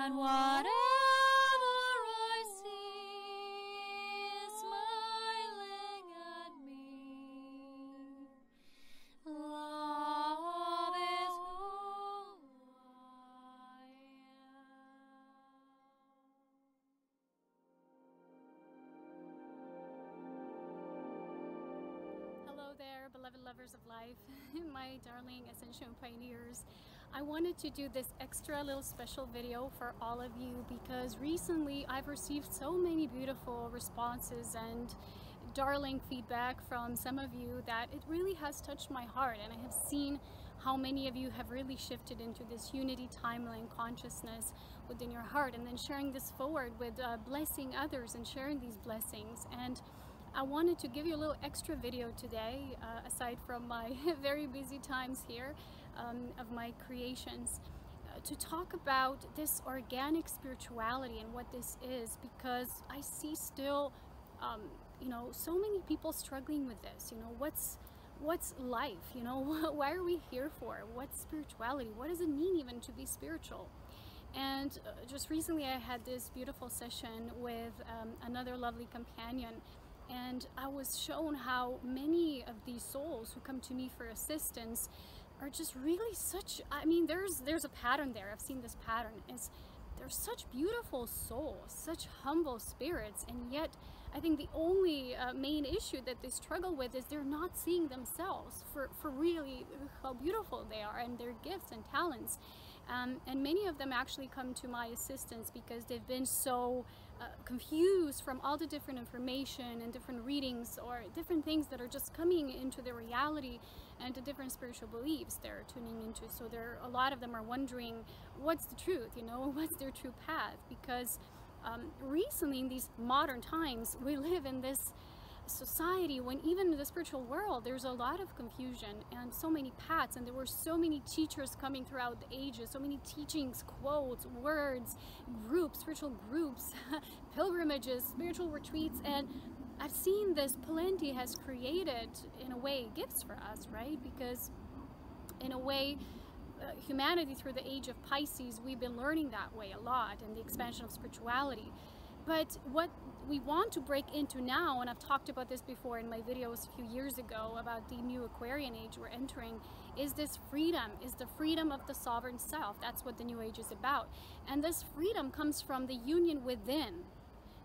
and whatever I see is smiling at me. Love is who I am. Hello there, beloved lovers of life, my darling Ascension pioneers. I wanted to do this extra little special video for all of you because recently I've received so many beautiful responses and darling feedback from some of you that it really has touched my heart, and I have seen how many of you have really shifted into this unity timeline consciousness within your heart, and then sharing this forward with blessing others and sharing these blessings. And I wanted to give you a little extra video today, aside from my very busy times here of my creations, to talk about this organic spirituality and what this is, because I see still, you know, so many people struggling with this. You know, what's life? You know, why are we here for? What's spirituality? What does it mean even to be spiritual? And just recently I had this beautiful session with another lovely companion, and I was shown how many of these souls who come to me for assistance are just really such, I mean, there's a pattern there. I've seen this pattern. They're such beautiful souls, such humble spirits, and yet I think the only main issue that they struggle with is they're not seeing themselves for really how beautiful they are and their gifts and talents. And many of them actually come to my assistance because they've been so confused from all the different information and different readings or different things that are just coming into their reality and the different spiritual beliefs they're tuning into. So a lot of them are wondering, what's the truth, you know, what's their true path? Because recently in these modern times, we live in this society when even in the spiritual world there's a lot of confusion and so many paths, and there were so many teachers coming throughout the ages, so many teachings, quotes, words, groups, spiritual groups, pilgrimages, spiritual retreats, and I've seen this plenty has created in a way gifts for us, right? Because in a way humanity through the age of Pisces, we've been learning that way a lot, and the expansion of spirituality. But what we want to break into now, and I've talked about this before in my videos a few years ago about the new Aquarian age we're entering, is this freedom, is the freedom of the sovereign self. That's what the new age is about. And this freedom comes from the union within.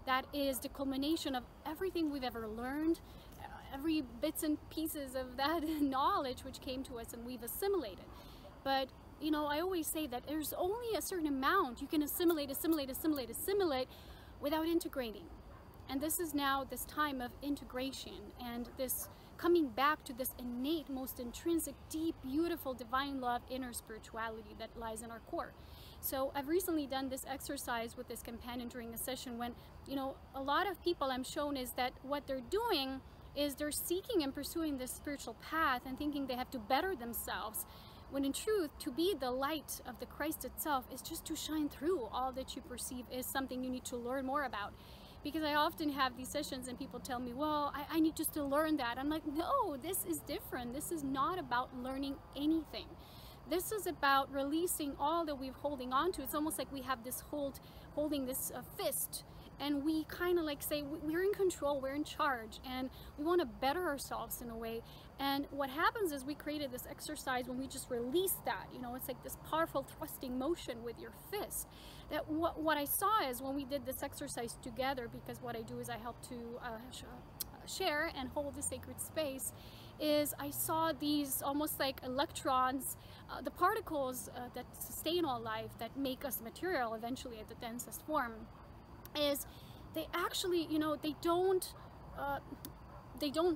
That is the culmination of everything we've ever learned, every bits and pieces of that knowledge which came to us and we've assimilated. But you know, I always say that there's only a certain amount you can assimilate without integrating. And this is now this time of integration and this coming back to this innate, most intrinsic, deep, beautiful, divine love, inner spirituality that lies in our core. So I've recently done this exercise with this companion during a session when, you know, a lot of people I'm shown is that what they're doing is they're seeking and pursuing this spiritual path and thinking they have to better themselves, when in truth, to be the light of the Christ itself is just to shine through all that you perceive is something you need to learn more about. Because I often have these sessions and people tell me, well, I need just to learn that. I'm like, no, this is different. This is not about learning anything. This is about releasing all that we're holding on to. It's almost like we have this holding this fist, and we kind of like say we're in control, we're in charge, and we want to better ourselves in a way. And what happens is we created this exercise when we just release that, you know, it's like this powerful thrusting motion with your fist. That what I saw is when we did this exercise together, because what I do is I help to share and hold the sacred space, is I saw these almost like electrons, the particles that sustain all life, that make us material eventually at the densest form, is they actually, you know, they don't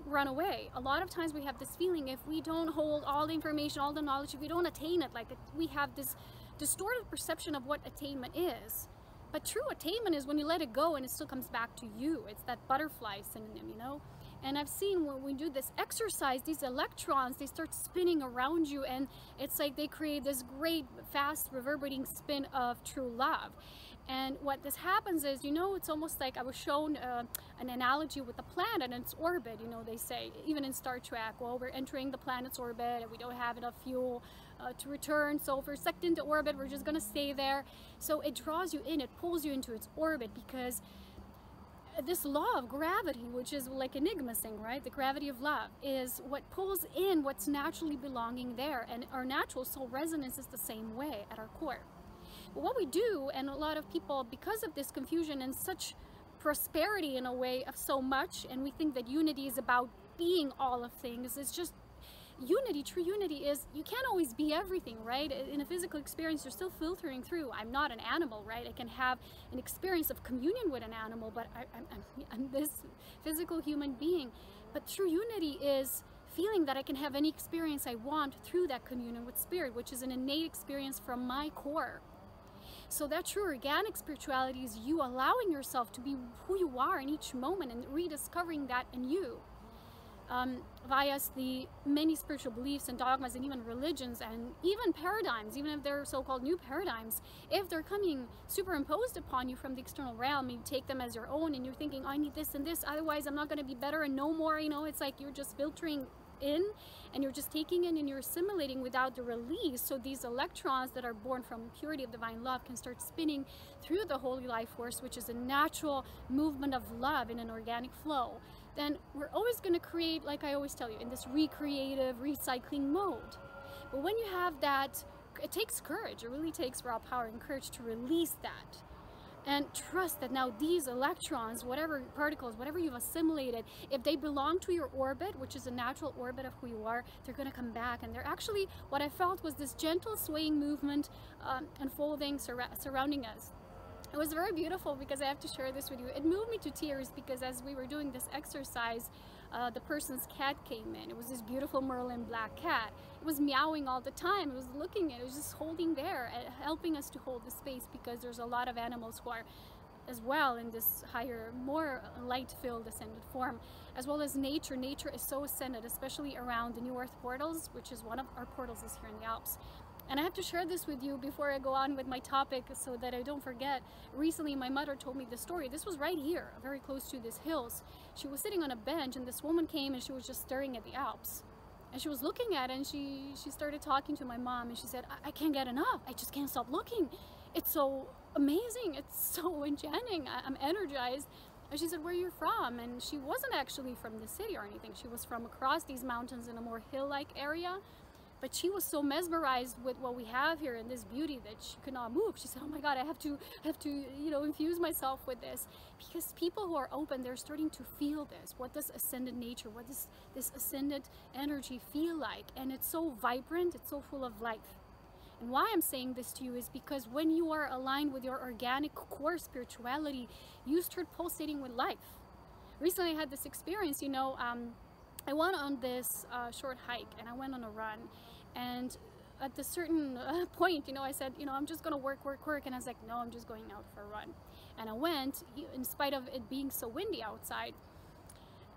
run away. A lot of times we have this feeling, if we don't hold all the information, all the knowledge, if we don't attain it, like we have this distorted perception of what attainment is. But true attainment is when you let it go and it still comes back to you. It's that butterfly synonym, you know? And I've seen when we do this exercise, these electrons, they start spinning around you, and it's like they create this great, fast, reverberating spin of true love. And what this happens is, you know, it's almost like I was shown an analogy with the planet and its orbit. You know, they say, even in Star Trek, well, we're entering the planet's orbit and we don't have enough fuel to return. So if we're sucked into orbit, we're just going to stay there. So it draws you in, it pulls you into its orbit, because this law of gravity, which is like Enigma's thing, right? The gravity of love is what pulls in what's naturally belonging there. And our natural soul resonance is the same way at our core. But what we do, and a lot of people, because of this confusion and such prosperity in a way of so much, and we think that unity is about being all of things, it's just unity. True unity is, you can't always be everything, right? In a physical experience, you're still filtering through. I'm not an animal, right? I can have an experience of communion with an animal, but I'm this physical human being. But true unity is feeling that I can have any experience I want through that communion with spirit, which is an innate experience from my core. So that true organic spirituality is you allowing yourself to be who you are in each moment and rediscovering that in you. Via the many spiritual beliefs and dogmas and even religions and even paradigms, even if they're so-called new paradigms, if they're coming superimposed upon you from the external realm, you take them as your own and you're thinking, I need this and this, otherwise I'm not going to be better and no more, you know, it's like you're just filtering in and you're just taking in and you're assimilating without the release. So these electrons that are born from purity of divine love can start spinning through the holy life force, which is a natural movement of love in an organic flow. Then we're always going to create, like I always tell you, in this recreative, recycling mode. But when you have that, it takes courage. It really takes raw power and courage to release that. And trust that now these electrons, whatever particles, whatever you've assimilated, if they belong to your orbit, which is a natural orbit of who you are, they're going to come back. And they're actually, what I felt was this gentle swaying movement unfolding, surrounding us. It was very beautiful, because I have to share this with you. It moved me to tears, because as we were doing this exercise, the person's cat came in. It was this beautiful Merlin black cat. It was meowing all the time. It was looking at it. It was just holding there, helping us to hold the space, because there's a lot of animals who are as well in this higher, more light-filled ascended form, as well as nature. Nature is so ascended, especially around the New Earth portals, which is one of our portals is here in the Alps. And I have to share this with you before I go on with my topic so that I don't forget. Recently, my mother told me the story. This was right here, very close to these hills. She was sitting on a bench and this woman came and she was just staring at the Alps. And she was looking at it and she started talking to my mom and she said, I can't get enough. I just can't stop looking. It's so amazing. It's so enchanting. I'm energized. And she said, where are you from? And she wasn't actually from the city or anything. She was from across these mountains in a more hill-like area. But she was so mesmerized with what we have here and this beauty that she could not move. She said, oh my God, I have to, you know, infuse myself with this. Because people who are open, they're starting to feel this. What does ascended nature, what does this ascended energy feel like? And it's so vibrant, it's so full of life. And why I'm saying this to you is because when you are aligned with your organic core spirituality, you start pulsating with life. Recently I had this experience, you know, I went on this short hike and I went on a run, and at the certain point, you know, I said, you know, I'm just gonna work, and I was like, no, I'm just going out for a run. And I went, in spite of it being so windy outside,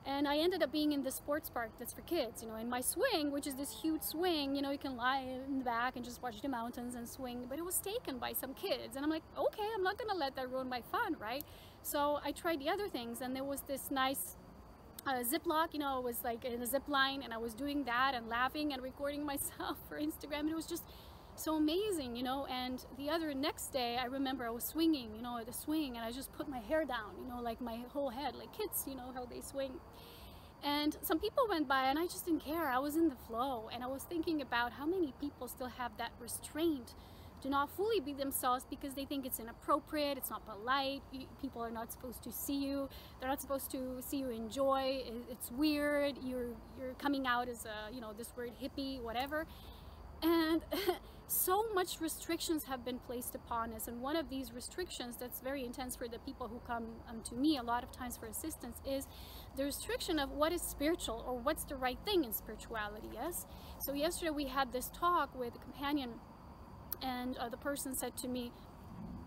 and I ended up being in the sports park that's for kids, you know, in my swing, which is this huge swing, you know, you can lie in the back and just watch the mountains and swing, but it was taken by some kids, and I'm like, okay, I'm not gonna let that ruin my fun, right? So I tried the other things, and there was this nice zip lock, you know, it was like in a zip line, and I was doing that and laughing and recording myself for Instagram, and it was just so amazing, you know. And the other next day, I remember I was swinging, you know, at the swing, and I just put my hair down, you know, like my whole head, like kids, you know, how they swing. And some people went by and I just didn't care. I was in the flow, and I was thinking about how many people still have that restraint to not fully be themselves because they think it's inappropriate, it's not polite, people are not supposed to see you, they're not supposed to see you enjoy, it's weird, you're coming out as a, you know, this word hippie, whatever. And so much restrictions have been placed upon us, and one of these restrictions that's very intense for the people who come to me a lot of times for assistance is the restriction of what is spiritual or what's the right thing in spirituality. Yes. So yesterday we had this talk with a companion, and the person said to me,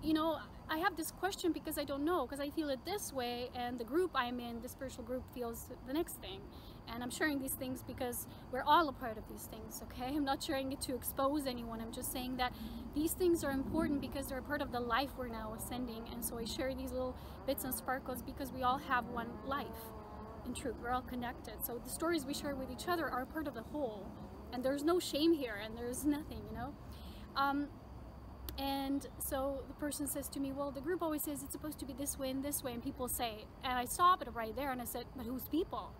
you know, I have this question because I don't know, because I feel it this way, and the group I'm in, the spiritual group, feels the next thing. And I'm sharing these things because we're all a part of these things, okay? I'm not sharing it to expose anyone. I'm just saying that these things are important because they're a part of the life we're now ascending. And so I share these little bits and sparkles because we all have one life. In truth, we're all connected. So the stories we share with each other are part of the whole. and there's no shame here, and there's nothing, you know. And so the person says to me, well, the group always says it's supposed to be this way and this way, and people say, and I stopped it right there and I said, but who's people?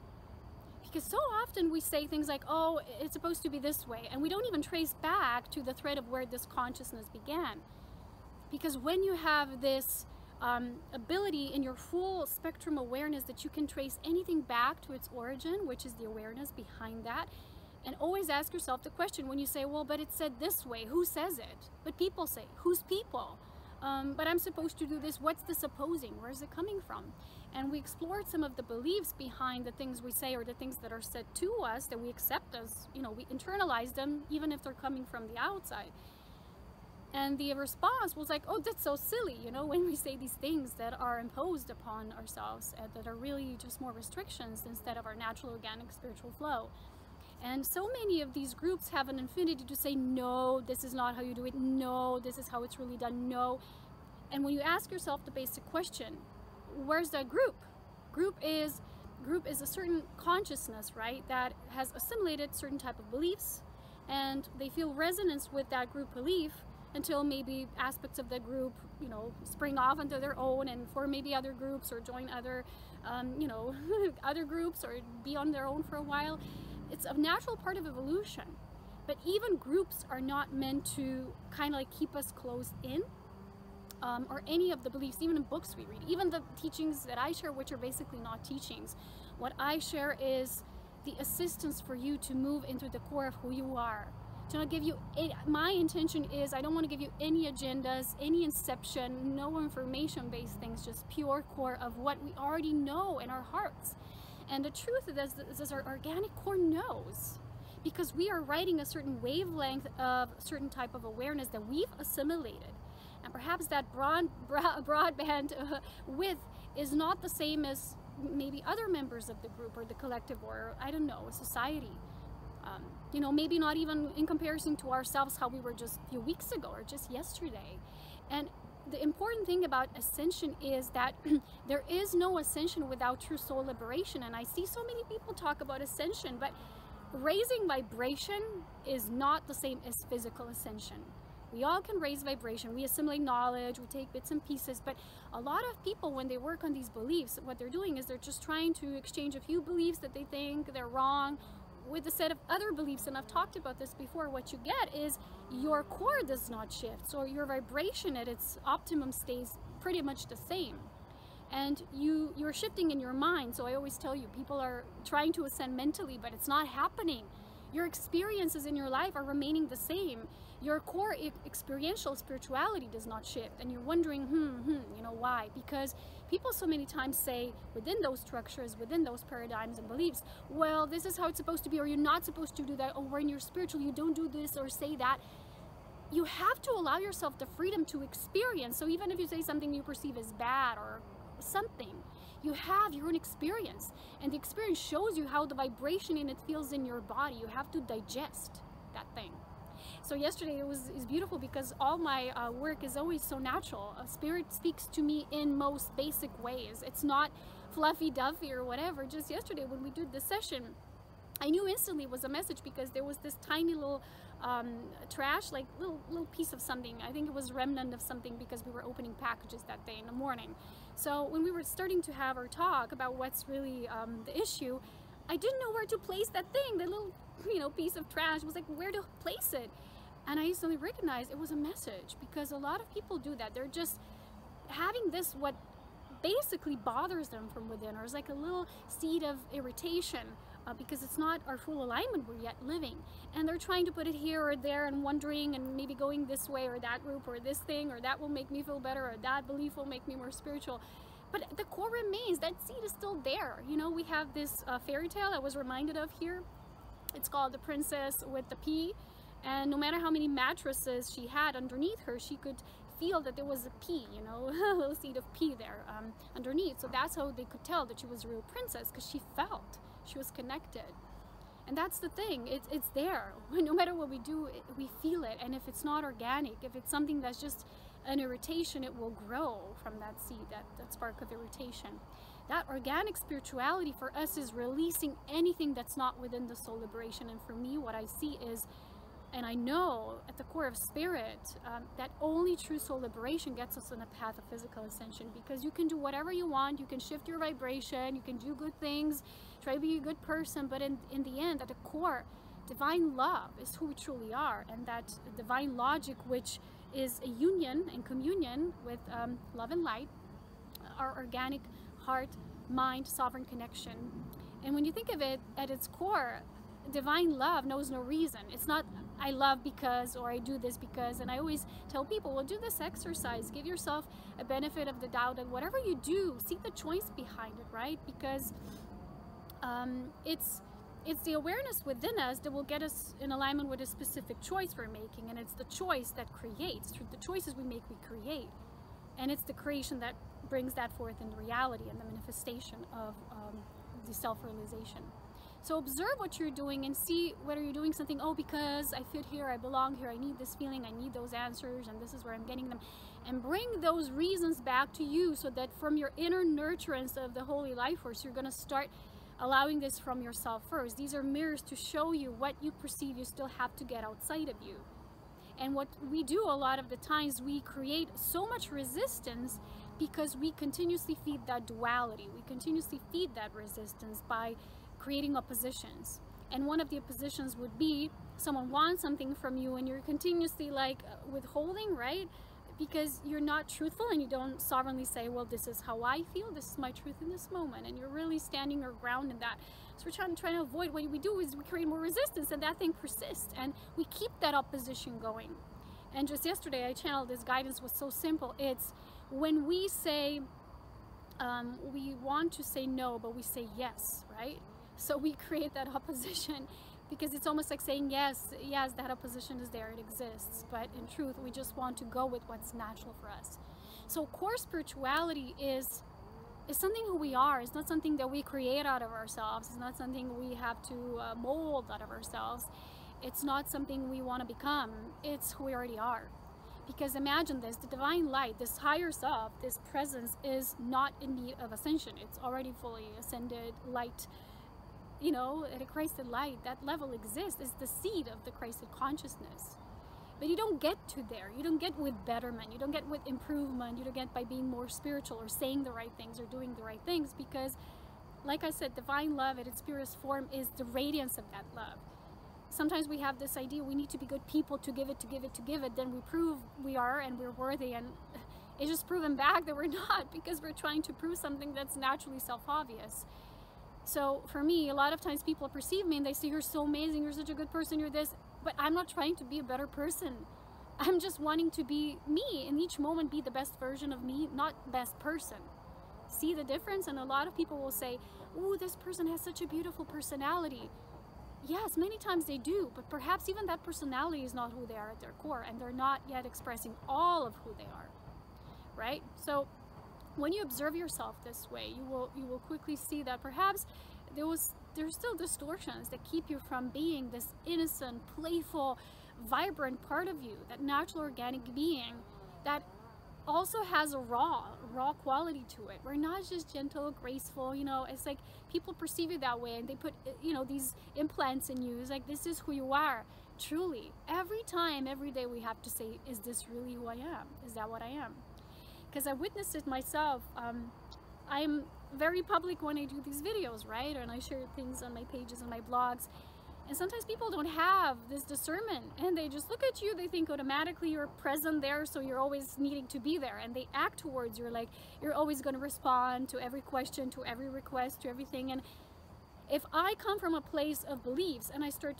Because so often we say things like, oh, it's supposed to be this way, and we don't even trace back to the thread of where this consciousness began. Because when you have this ability in your full spectrum awareness that you can trace anything back to its origin, which is the awareness behind that, and always ask yourself the question when you say, well, but it said this way, who says it? But people say, who's people? But I'm supposed to do this, what's the supposing? Where is it coming from? And we explored some of the beliefs behind the things we say or the things that are said to us that we accept as, you know, we internalize them even if they're coming from the outside. And the response was like, oh, that's so silly, you know, when we say these things that are imposed upon ourselves and that are really just more restrictions instead of our natural organic spiritual flow. And so many of these groups have an affinity to say, no, this is not how you do it. No, this is how it's really done. No. And when you ask yourself the basic question, where's that group? Group is a certain consciousness, right, that has assimilated certain type of beliefs, and they feel resonance with that group belief until maybe aspects of the group, you know, spring off into their own and form maybe other groups or join other, you know, other groups or be on their own for a while. It's a natural part of evolution. But even groups are not meant to kind of like keep us closed in, or any of the beliefs, even in books we read, even the teachings that I share, which are basically not teachings. What I share is the assistance for you to move into the core of who you are. To not give you, my intention is I don't want to give you any agendas, any inception, no information-based things, just pure core of what we already know in our hearts. And the truth is our organic core knows, because we are riding a certain wavelength of a certain type of awareness that we've assimilated. And perhaps that broadband width is not the same as maybe other members of the group or the collective, or I don't know, a society. You know, maybe not even in comparison to ourselves, how we were just a few weeks ago or just yesterday. And the important thing about ascension is that there is no ascension without true soul liberation. And I see so many people talk about ascension, but raising vibration is not the same as physical ascension. We all can raise vibration. We assimilate knowledge, we take bits and pieces, but a lot of people, when they work on these beliefs, what they're doing is they're just trying to exchange a few beliefs that they think they're wrong with a set of other beliefs. And I've talked about this before. What you get is your core does not shift, so your vibration at its optimum stays pretty much the same, and you're shifting in your mind. So I always tell you, people are trying to ascend mentally, but it's not happening. Your experiences in your life are remaining the same. Your core experiential spirituality does not shift, and you're wondering, you know, why? Because people so many times say within those structures, within those paradigms and beliefs, well, this is how it's supposed to be, or you're not supposed to do that, or when you're spiritual, you don't do this or say that. You have to allow yourself the freedom to experience. So even if you say something you perceive as bad or something, you have your own experience, and the experience shows you how the vibration in it feels in your body. You have to digest that thing. So yesterday it was beautiful, because all my work is always so natural. Spirit speaks to me in most basic ways. It's not fluffy duffy or whatever. Just yesterday when we did the session, I knew instantly it was a message, because there was this tiny little trash, like little piece of something. I think it was remnant of something, because we were opening packages that day in the morning. So when we were starting to have our talk about what's really the issue, I didn't know where to place that thing, the little, you know, piece of trash. I was like, where to place it? And I instantly recognized it was a message, because a lot of people do that. They're just having this, what basically bothers them from within, or is like a little seed of irritation, because it's not our full alignment we're yet living. And they're trying to put it here or there and wondering, and maybe going this way or that group or this thing or that will make me feel better, or that belief will make me more spiritual. But the core remains, that seed is still there. You know, we have this fairy tale I was reminded of here. It's called The Princess with the Pea. And no matter how many mattresses she had underneath her, she could feel that there was a pea, you know, a little seed of pea there underneath. So that's how they could tell that she was a real princess, because she felt, she was connected. And that's the thing, it's there. No matter what we do, we feel it. And if it's not organic, if it's something that's just an irritation, it will grow from that seed, that spark of irritation. That organic spirituality for us is releasing anything that's not within the soul liberation. And for me, what I see is, and I know at the core of spirit, that only true soul liberation gets us on a path of physical ascension, because you can do whatever you want, you can shift your vibration, you can do good things, try to be a good person, but in the end, at the core, divine love is who we truly are, and that divine logic, which is a union and communion with love and light, our organic heart, mind, sovereign connection. And when you think of it at its core, divine love knows no reason. It's not I love because, or I do this because. And I always tell people, well, do this exercise, give yourself a benefit of the doubt, and whatever you do, see the choice behind it, right? Because it's the awareness within us that will get us in alignment with a specific choice we're making, and it's the choice that creates. Through the choices we make, we create, and it's the creation that brings that forth in reality and the manifestation of the self-realization. So observe what you're doing and see whether you're doing something, oh, because I fit here, I belong here, I need this feeling, I need those answers, and this is where I'm getting them. And bring those reasons back to you, so that from your inner nurturance of the holy life force, you're going to start allowing this from yourself first. These are mirrors to show you what you perceive you still have to get outside of you. And what we do a lot of the times, we create so much resistance because we continuously feed that duality. We continuously feed that resistance by creating oppositions. And one of the oppositions would be someone wants something from you and you're continuously like withholding, right? Because you're not truthful and you don't sovereignly say, well, this is how I feel, this is my truth in this moment, and you're really standing your ground in that. So we're trying to avoid. What we do is we create more resistance, and that thing persists, and we keep that opposition going. And just yesterday I channeled this guidance, was so simple. It's when we say we want to say no, but we say yes, right? So we create that opposition, because it's almost like saying yes, that opposition is there, it exists, but in truth we just want to go with what's natural for us. So core spirituality is something who we are. It's not something that we create out of ourselves. It's not something we have to mold out of ourselves. It's not something we want to become. It's who we already are. Because imagine this, the divine light, this higher self, this presence is not in need of ascension. It's already fully ascended light. You know, at a Christed light, that level exists. It's the seed of the Christed consciousness. But you don't get to there. You don't get with betterment. You don't get with improvement. You don't get by being more spiritual or saying the right things or doing the right things, because, like I said, divine love at its purest form is the radiance of that love. Sometimes we have this idea we need to be good people to give it, to give it, to give it. Then we prove we are and we're worthy, and it's just proven back that we're not, because we're trying to prove something that's naturally self-obvious. So for me, a lot of times people perceive me and they say, you're so amazing, you're such a good person, you're this, but I'm not trying to be a better person. I'm just wanting to be me, in each moment be the best version of me, not best person. See the difference? And a lot of people will say, oh, this person has such a beautiful personality. Yes, many times they do, but perhaps even that personality is not who they are at their core, and they're not yet expressing all of who they are, right? So when you observe yourself this way, you will quickly see that perhaps there's still distortions that keep you from being this innocent, playful, vibrant part of you, that natural organic being that also has a raw quality to it. We're not just gentle, graceful, you know. It's like people perceive it that way, and they put, you know, these implants in you. It's like, this is who you are. Truly, every time, every day, we have to say, is this really who I am? Is that what I am? Because I witnessed it myself. I'm very public when I do these videos, right? And I share things on my pages and my blogs. And sometimes people don't have this discernment, and they just look at you, they think automatically you're present there, so you're always needing to be there, and they act towards you like you're always going to respond to every question, to every request, to everything. And if I come from a place of beliefs and I start,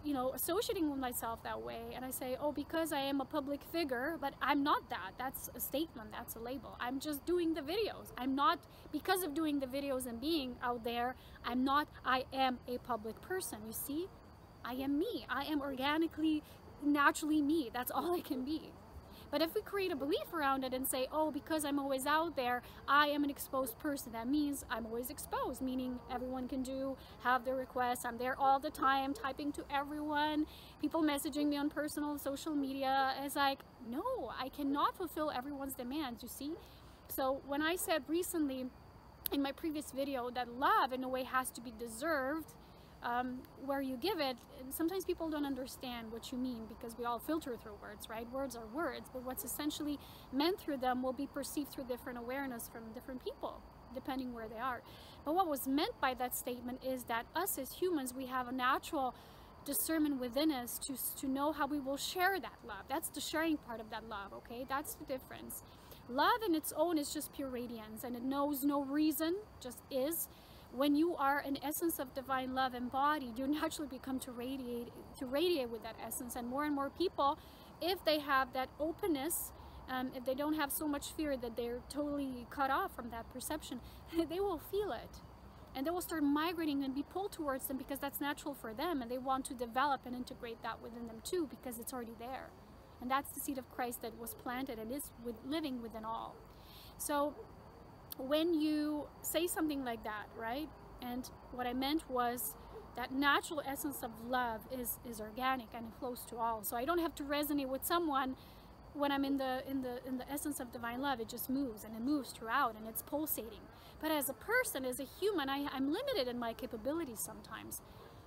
you know, associating with myself that way, and I say, oh, because I am a public figure, but I'm not that. That's a statement, that's a label. I'm just doing the videos. I'm not, because of doing the videos and being out there, I'm not, I am a public person. You see, I am me. I am organically, naturally me. That's all I can be. But if we create a belief around it and say, oh, because I'm always out there, I am an exposed person, that means I'm always exposed, meaning everyone can have their requests. I'm there all the time, typing to everyone, people messaging me on personal social media. It's like, no, I cannot fulfill everyone's demands, you see? So when I said recently, in my previous video that love in a way has to be deserved, where you give it. And sometimes people don't understand what you mean, because we all filter through words, right? Words are words, but what's essentially meant through them will be perceived through different awareness from different people, depending where they are. But what was meant by that statement is that us as humans, we have a natural discernment within us to know how we will share that love. That's the sharing part of that love, okay? That's the difference. Love in its own is just pure radiance, and it knows no reason, just is. When you are an essence of divine love embodied, you naturally become to radiate with that essence. And more people, if they have that openness, if they don't have so much fear that they're totally cut off from that perception, they will feel it. And they will start migrating and be pulled towards them, because that's natural for them, and they want to develop and integrate that within them too, because it's already there. And that's the seed of Christ that was planted and is living within all. So when you say something like that, right? And what I meant was that natural essence of love is organic, and it flows to all. So I don't have to resonate with someone when I'm in the essence of divine love. It just moves, and it moves throughout, and it's pulsating. But as a person, as a human, I'm limited in my capabilities sometimes.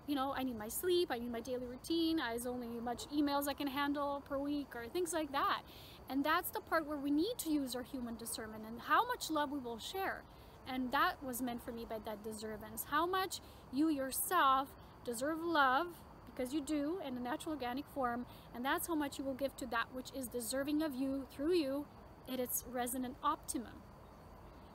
You know, I need my sleep, I need my daily routine, there's only much emails I can handle per week, or things like that. And that's the part where we need to use our human discernment and how much love we will share. And that was meant for me by that deservance. How much you yourself deserve love, because you do, in a natural organic form, and that's how much you will give to that which is deserving of you through you at its resonant optimum.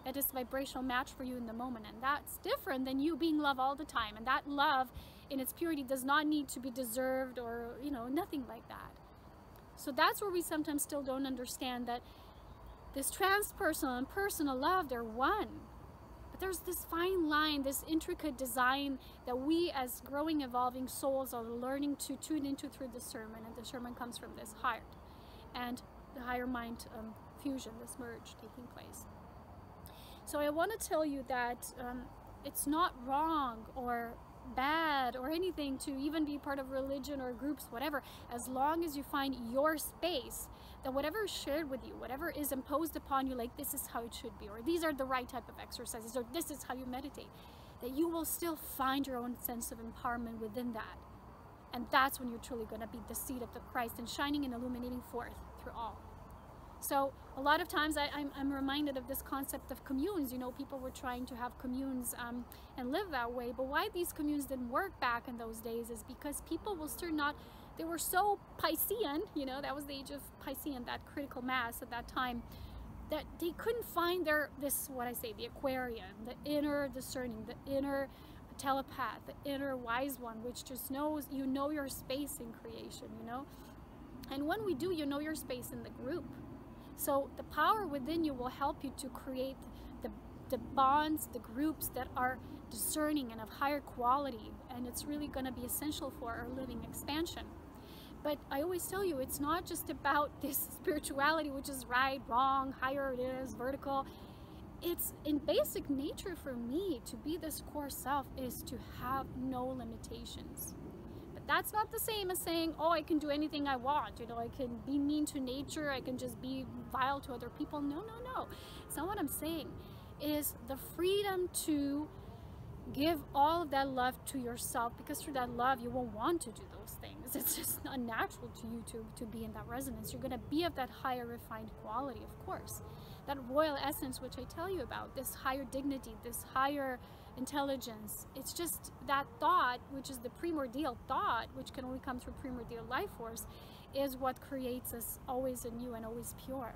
At its vibrational match for you in the moment. And that's different than you being love all the time. And that love in its purity does not need to be deserved, or, you know, nothing like that. So that's where we sometimes still don't understand that this transpersonal and personal love, they're one. But there's this fine line, this intricate design that we as growing, evolving souls are learning to tune into through discernment. And discernment comes from this heart and the higher mind fusion, this merge taking place. So I want to tell you that it's not wrong or bad or anything to even be part of religion or groups, whatever, as long as you find your space, that whatever is shared with you, whatever is imposed upon you, like this is how it should be, or these are the right type of exercises, or this is how you meditate, that you will still find your own sense of empowerment within that. And that's when you're truly going to be the seed of the Christ and shining and illuminating forth through all. So a lot of times I'm reminded of this concept of communes. You know, people were trying to have communes and live that way. But why these communes didn't work back in those days is because people will still not, they were so Piscean, you know, that was the age of Piscean, that critical mass at that time, that they couldn't find the Aquarian, the inner discerning, the inner telepath, the inner wise one, which just knows, you know, your space in creation, you know. And when we do, you know your space in the group. So the power within you will help you to create the bonds, the groups that are discerning and of higher quality. And it's really going to be essential for our living expansion. But I always tell you, it's not just about this spirituality, which is right, wrong, higher it is, vertical. It's in basic nature for me to be this core self is to have no limitations. That's not the same as saying, oh, I can do anything I want. You know, I can be mean to nature. I can just be vile to other people. No, no, no. It's not what I'm saying. It is the freedom to give all of that love to yourself, because through that love, you won't want to do those things. It's just not natural to you to be in that resonance. You're going to be of that higher refined quality, of course. That royal essence, which I tell you about, this higher dignity, this higher intelligence. It's just that thought, which is the primordial thought, which can only come through primordial life force, is what creates us always anew and always pure.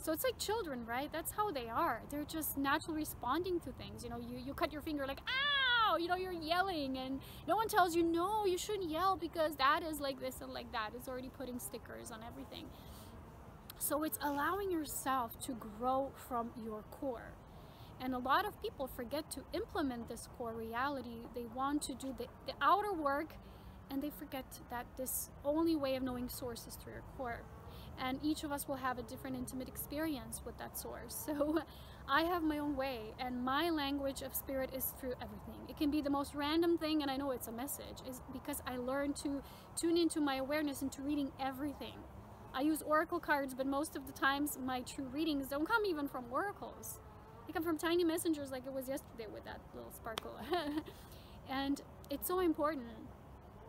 So it's like children, right? That's how they are. They're just naturally responding to things. You know, you cut your finger, like, ow, you know, you're yelling, and no one tells you, no, you shouldn't yell because that is like this and like that. It's already putting stickers on everything. So it's allowing yourself to grow from your core. And a lot of people forget to implement this core reality. They want to do the outer work, and they forget that this only way of knowing source is through your core. And each of us will have a different intimate experience with that source. So I have my own way, and my language of spirit is through everything. It can be the most random thing, and I know it's a message, is because I learned to tune into my awareness into reading everything. I use oracle cards, but most of the times my true readings don't come even from oracles. They come from tiny messengers like it was yesterday with that little sparkle. And it's so important.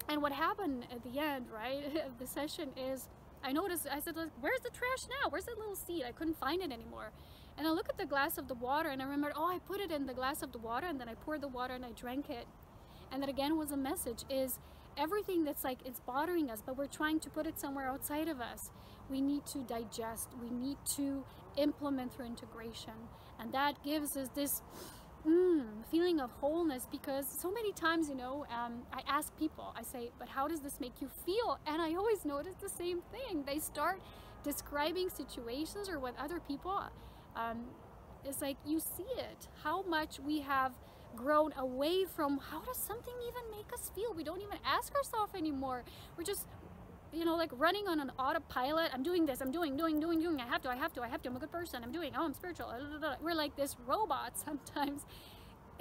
And what happened at the end, right, of the session is, I noticed, I said, like, where's the trash now? Where's that little seed? I couldn't find it anymore. And I look at the glass of the water and I remembered, oh, I put it in the glass of the water, and then I poured the water and I drank it. And that again was a message, is everything that's like, it's bothering us, but we're trying to put it somewhere outside of us. We need to digest, we need to implement through integration. And that gives us this feeling of wholeness, because so many times, you know, I ask people, I say, but how does this make you feel? And I always notice the same thing. They start describing situations or what other people, it's like you see it, how much we have grown away from how does something even make us feel. We don't even ask ourselves anymore. We're just, you know, like running on an autopilot. I'm doing this, I'm doing. I have to, I'm a good person, I'm doing, oh, I'm spiritual. We're like this robot sometimes.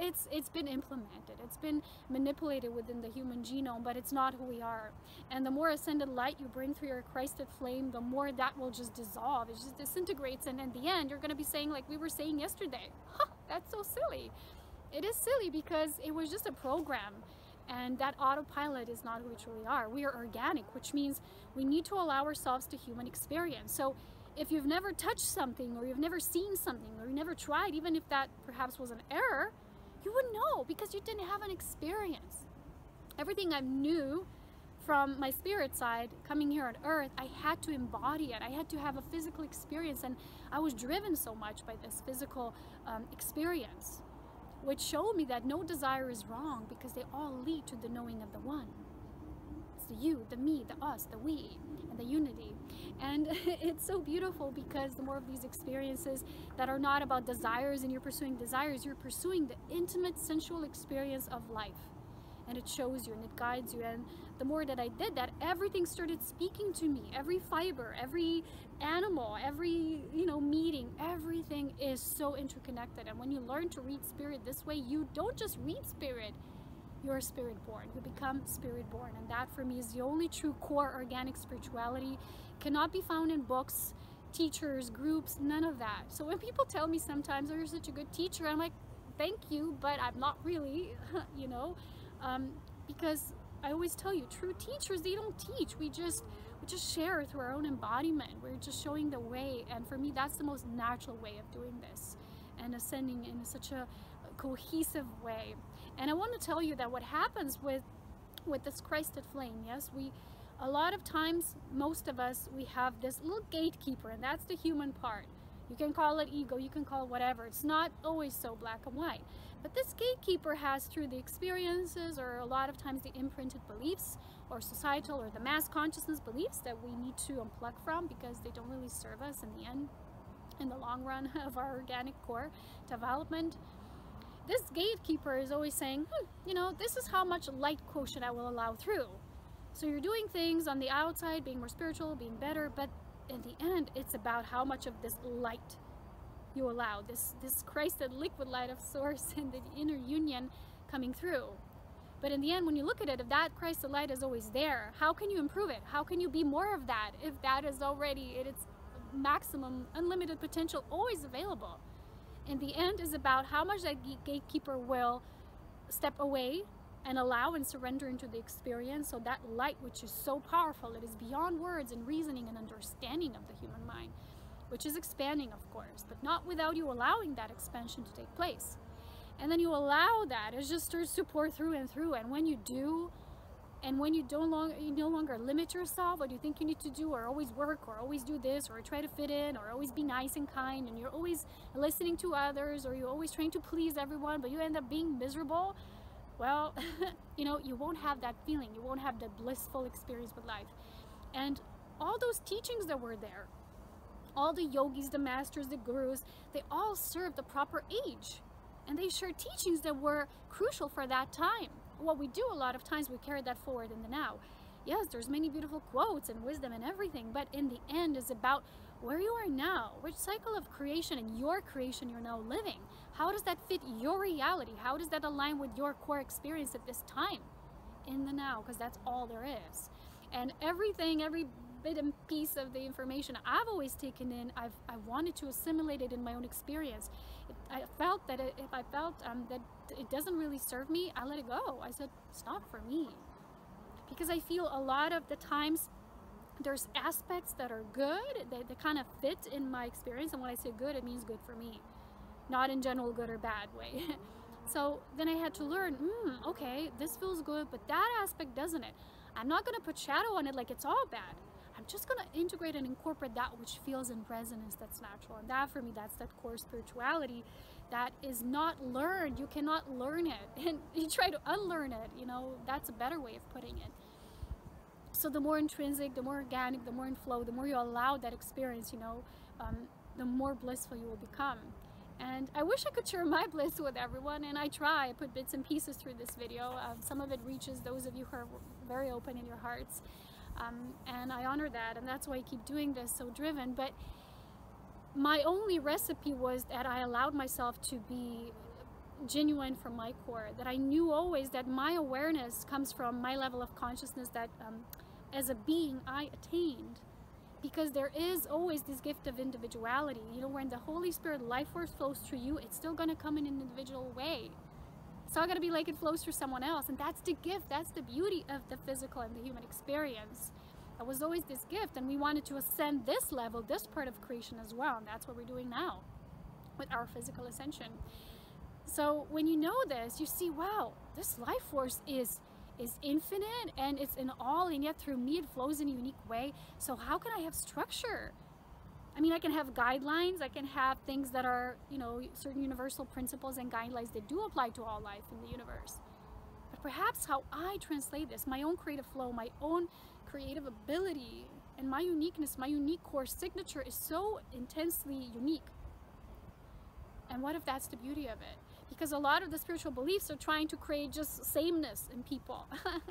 It's been implemented, it's been manipulated within the human genome, but it's not who we are. And the more ascended light you bring through your Christed flame, the more that will just dissolve. It just disintegrates, and in the end, you're going to be saying, like we were saying yesterday, huh, that's so silly. It is silly because it was just a program. And that autopilot is not who we truly are. We are organic, which means we need to allow ourselves to human experience. So if you've never touched something, or you've never seen something, or you never tried, even if that perhaps was an error, you wouldn't know because you didn't have an experience. Everything I knew from my spirit side coming here on earth, I had to embody it. I had to have a physical experience, and I was driven so much by this physical experience, which showed me that no desire is wrong because they all lead to the knowing of the one. It's the you, the me, the us, the we, and the unity. And it's so beautiful because the more of these experiences that are not about desires and you're pursuing desires, you're pursuing the intimate sensual experience of life. And it shows you and it guides you. And the more that I did that, everything started speaking to me. Every fiber, every animal, every, you know, meeting, everything is so interconnected. And when you learn to read spirit this way, you don't just read spirit, you're spirit born. You become spirit born. And that for me is the only true core organic spirituality. Cannot be found in books, teachers, groups, none of that. So when people tell me sometimes, oh, you're such a good teacher, I'm like, thank you, but I'm not really, you know, because I always tell you, true teachers, they don't teach. We just share through our own embodiment. We're just showing the way. And for me, that's the most natural way of doing this and ascending in such a cohesive way. And I want to tell you that what happens with this Christed flame, yes, a lot of times, most of us, we have this little gatekeeper, and that's the human part. You can call it ego, you can call it whatever. It's not always so black and white. But this gatekeeper has, through the experiences, or a lot of times the imprinted beliefs, or societal or the mass consciousness beliefs that we need to unplug from because they don't really serve us in the end, in the long run of our organic core development. This gatekeeper is always saying, you know, this is how much light quotient I will allow through. So you're doing things on the outside, being more spiritual, being better, but in the end, it's about how much of this light you allow, this Christed liquid light of source and the inner union coming through. But in the end, when you look at it, if that Christed light is always there, how can you improve it? How can you be more of that if that is already at its maximum, unlimited potential, always available? In the end, is about how much that gatekeeper will step away and allow and surrender into the experience, so that light, which is so powerful, it is beyond words and reasoning and understanding of the human mind, which is expanding, of course, but not without you allowing that expansion to take place. And then you allow that, it just starts to pour through and through. And when you do, and when you no longer limit yourself, what you think you need to do, or always work, or always do this, or try to fit in, or always be nice and kind, and you're always listening to others, or you're always trying to please everyone, but you end up being miserable, well, you know, you won't have that feeling. You won't have the blissful experience with life. And all those teachings that were there, all the yogis, the masters, the gurus, they all served the proper age. And they shared teachings that were crucial for that time. What we do a lot of times, we carry that forward in the now. Yes, there's many beautiful quotes and wisdom and everything, but in the end is about where you are now, which cycle of creation and your creation you're now living. How does that fit your reality? How does that align with your core experience at this time? In the now, because that's all there is. And everything, every bit and piece of the information I've always taken in, I wanted to assimilate it in my own experience. I felt that if I felt that it doesn't really serve me, I let it go. I said, it's not for me. Because I feel a lot of the times there's aspects that are good, they kind of fit in my experience. And when I say good, it means good for me, not in general good or bad way. So then I had to learn, okay, this feels good, but that aspect doesn't it. I'm not going to put shadow on it like it's all bad. I'm just going to integrate and incorporate that which feels in resonance, that's natural. And that for me, that's that core spirituality that is not learned. You cannot learn it. And you try to unlearn it, you know, that's a better way of putting it. So the more intrinsic, the more organic, the more in flow, the more you allow that experience, you know, the more blissful you will become. And I wish I could share my bliss with everyone, and I try. I put bits and pieces through this video. Some of it reaches those of you who are very open in your hearts. And I honor that, and that's why I keep doing this, so driven. But my only recipe was that I allowed myself to be genuine from my core, that I knew always that my awareness comes from my level of consciousness that as a being I attained. Because there is always this gift of individuality. You know, when the Holy Spirit life force flows through you, it's still going to come in an individual way. It's not going to be like it flows through someone else. And that's the gift. That's the beauty of the physical and the human experience. It was always this gift. And we wanted to ascend this level, this part of creation as well. And that's what we're doing now with our physical ascension. So when you know this, you see, wow, this life force is infinite and it's in all, and yet through me it flows in a unique way. So how can I have structure? I mean, I can have guidelines, I can have things that are, you know, certain universal principles and guidelines that do apply to all life in the universe. But perhaps how I translate this, my own creative flow, my own creative ability, and my uniqueness, my unique core signature is so intensely unique. And what if that's the beauty of it? Because a lot of the spiritual beliefs are trying to create just sameness in people.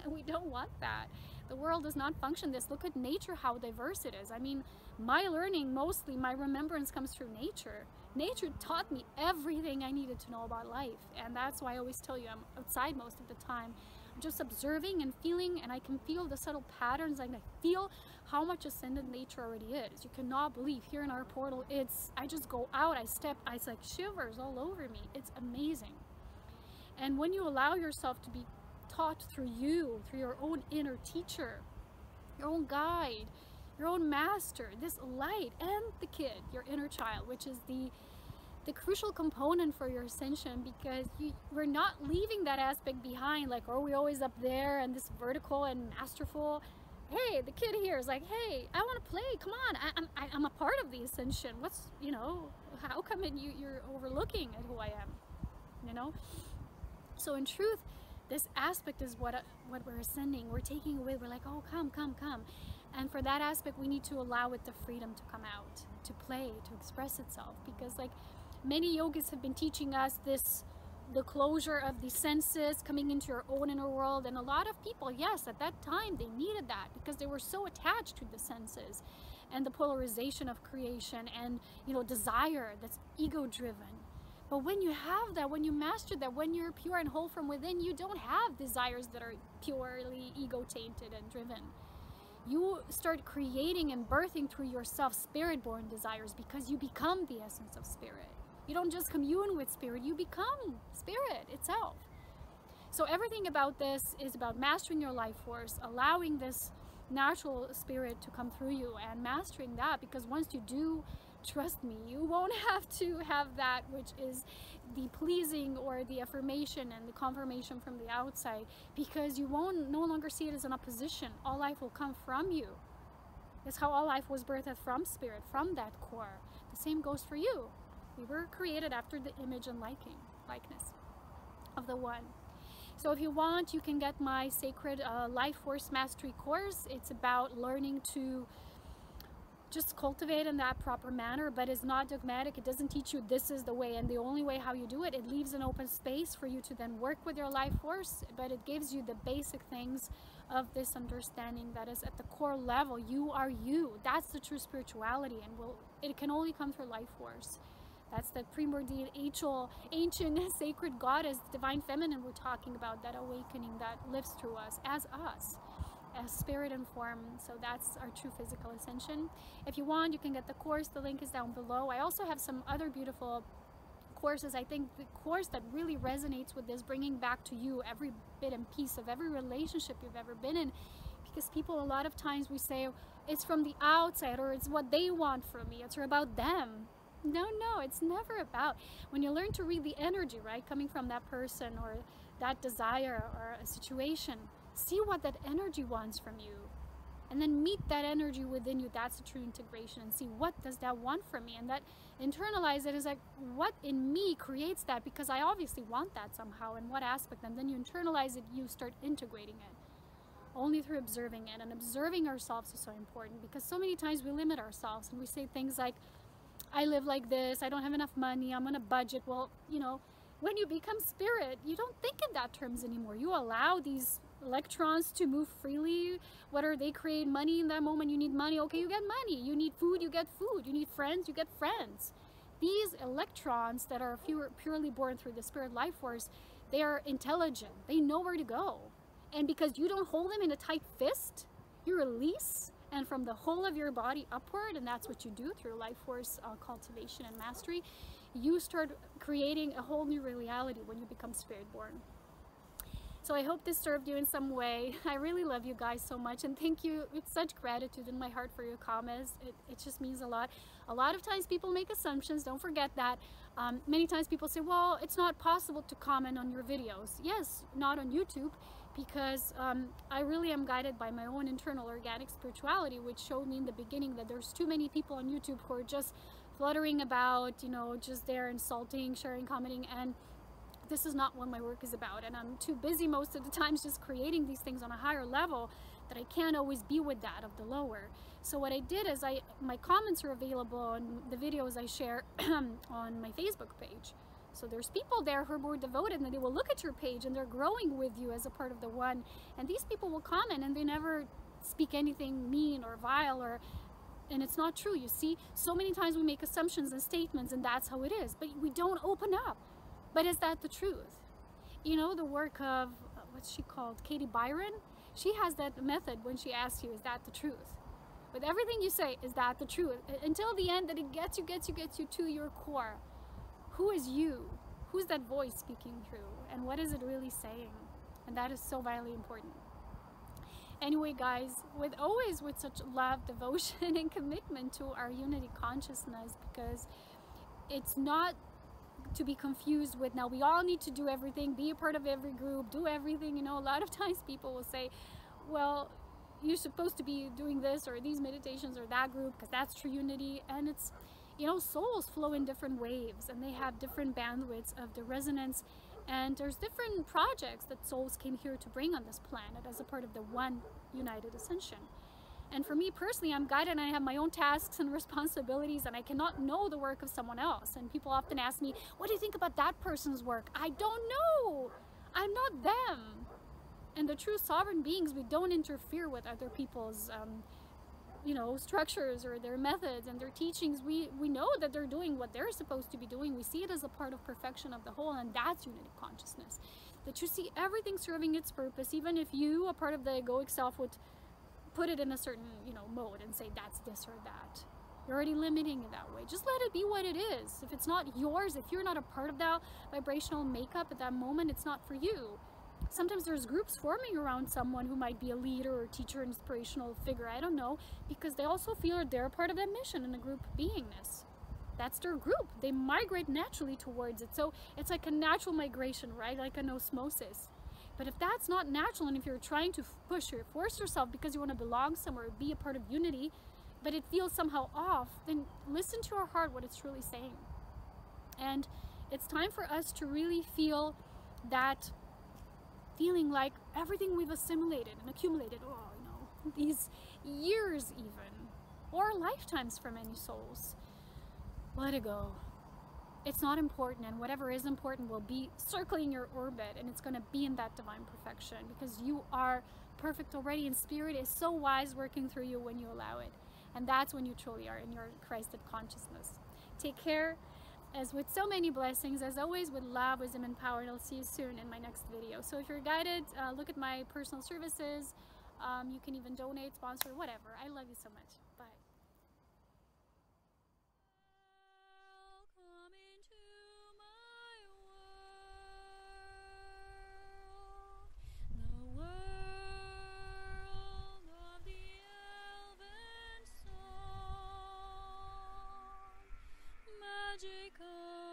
We don't want that. The world does not function this. Look at nature, how diverse it is. I mean, my learning, mostly my remembrance comes through nature. Nature taught me everything I needed to know about life. And that's why I always tell you I'm outside most of the time. I'm just observing and feeling, and I can feel the subtle patterns. I feel how much ascended nature already is. You cannot believe here in our portal, I just go out, it's like shivers all over me. It's amazing. And when you allow yourself to be taught through you, through your own inner teacher, your own guide, your own master, this light, and the kid, your inner child, which is the crucial component for your ascension, because we're not leaving that aspect behind, like, are we always up there and this vertical and masterful? Hey, the kid here is like, hey, I want to play, come on, I'm a part of the ascension. What's, you know, how come you're overlooking at who I am, you know? So in truth, this aspect is what we're ascending, we're taking away, we're like, oh, come. And for that aspect, we need to allow it the freedom to come out, to play, to express itself. Because like many yogis have been teaching us this, the closure of the senses, coming into your own inner world. And a lot of people, yes, at that time, they needed that because they were so attached to the senses and the polarization of creation and, you know, desire that's ego-driven. But when you have that, when you master that, when you're pure and whole from within, you don't have desires that are purely ego-tainted and driven. You start creating and birthing through yourself spirit-born desires because you become the essence of spirit. You don't just commune with spirit, you become spirit itself. So everything about this is about mastering your life force, allowing this natural spirit to come through you and mastering that, because once you do, trust me, you won't have to have that which is the pleasing or the affirmation and the confirmation from the outside, because you won't no longer see it as an opposition. All life will come from you. That's how all life was birthed, from spirit, from that core. The same goes for you. We were created after the image and likeness of the One. So if you want, you can get my sacred life force mastery course. It's about learning to just cultivate in that proper manner, but it's not dogmatic. It doesn't teach you this is the way and the only way how you do it. It leaves an open space for you to then work with your life force, but it gives you the basic things of this understanding that is at the core level. You are you. That's the true spirituality, and it can only come through life force. That's the primordial, ancient, sacred goddess, divine feminine we're talking about, that awakening that lives through us, as us. as spirit and form. So that's our true physical ascension. If you want, you can get the course. The link is down below. I also have some other beautiful courses. I think the course that really resonates with this, bringing back to you every bit and piece of every relationship you've ever been in, because people, a lot of times we say it's from the outside, or it's what they want from me, it's about them. No, it's never about. When you learn to read the energy, right, coming from that person or that desire or a situation, see what that energy wants from you, and then meet that energy within you. That's a true integration, and see what does that want from me, and that internalize it is like, what in me creates that, because I obviously want that somehow, in what aspect, and then you internalize it, you start integrating it only through observing it. And observing ourselves is so important, because so many times we limit ourselves and we say things like, I live like this, I don't have enough money, I'm on a budget. Well, you know, when you become spirit, you don't think in that terms anymore. You allow these electrons to move freely. Whether they create money in that moment, you need money, okay, you get money. You need food, you get food. You need friends, you get friends. These electrons that are purely born through the spirit life force, they are intelligent. They know where to go. And because you don't hold them in a tight fist, you release, and from the whole of your body upward, and that's what you do through life force cultivation and mastery, you start creating a whole new reality when you become spirit born. So I hope this served you in some way. I really love you guys so much, and thank you with such gratitude in my heart for your comments. It just means a lot. A lot of times people make assumptions, don't forget that. Many times people say, well, it's not possible to comment on your videos. Yes, not on YouTube, because I really am guided by my own internal organic spirituality, which showed me in the beginning that there's too many people on YouTube who are just fluttering about, you know, just there insulting, sharing, commenting, and this is not what my work is about. And I'm too busy most of the times just creating these things on a higher level that I can't always be with that of the lower. So what I did is my comments are available on the videos I share on my Facebook page. So there's people there who are more devoted, and they will look at your page and they're growing with you as a part of the one. And these people will comment and they never speak anything mean or vile, and it's not true. You see, so many times we make assumptions and statements, and that's how it is, but we don't open up. But is that the truth? You know, the work of, what's she called? Katie Byron? She has that method when she asks you, is that the truth? With everything you say, is that the truth? Until the end, that it gets you to your core. Who is you? Who's that voice speaking through? And what is it really saying? And that is so vitally important. Anyway, guys, always with such love, devotion, and commitment to our unity consciousness, because it's not to be confused with, now we all need to do everything, be a part of every group, do everything. You know, a lot of times people will say, well, you're supposed to be doing this or these meditations or that group because that's true unity. And it's, you know, souls flow in different waves, and they have different bandwidths of the resonance, and there's different projects that souls came here to bring on this planet as a part of the one united ascension. And for me personally, I'm guided and I have my own tasks and responsibilities, and I cannot know the work of someone else. And people often ask me, what do you think about that person's work? I don't know. I'm not them. And the true sovereign beings, we don't interfere with other people's you know, structures or their methods and their teachings. We know that they're doing what they're supposed to be doing. We see it as a part of perfection of the whole, and that's unity consciousness. That you see everything serving its purpose, even if you, a part of the egoic self, would put it in a certain, you know, mode and say that's this or that. You're already limiting it that way. Just let it be what it is. If it's not yours, if you're not a part of that vibrational makeup at that moment, it's not for you. Sometimes there's groups forming around someone who might be a leader or teacher, inspirational figure, I don't know, because they also feel they're a part of that mission in the group beingness. That's their group. They migrate naturally towards it. So it's like a natural migration, right? Like an osmosis. But if that's not natural, and if you're trying to push or force yourself because you want to belong somewhere, be a part of unity, but it feels somehow off, then listen to your heart, what it's truly saying. And it's time for us to really feel that feeling like everything we've assimilated and accumulated, oh, you know, these years even, or lifetimes for many souls, let it go. It's not important, and whatever is important will be circling your orbit, and it's going to be in that divine perfection, because you are perfect already, and spirit is so wise working through you when you allow it. And that's when you truly are in your Christed consciousness. Take care, as with so many blessings, as always, with love, wisdom, and power, and I'll see you soon in my next video. So if you're guided, look at my personal services. You can even donate, sponsor, whatever. I love you so much. Bye. Welcome into my world, the world of the elven song, magical.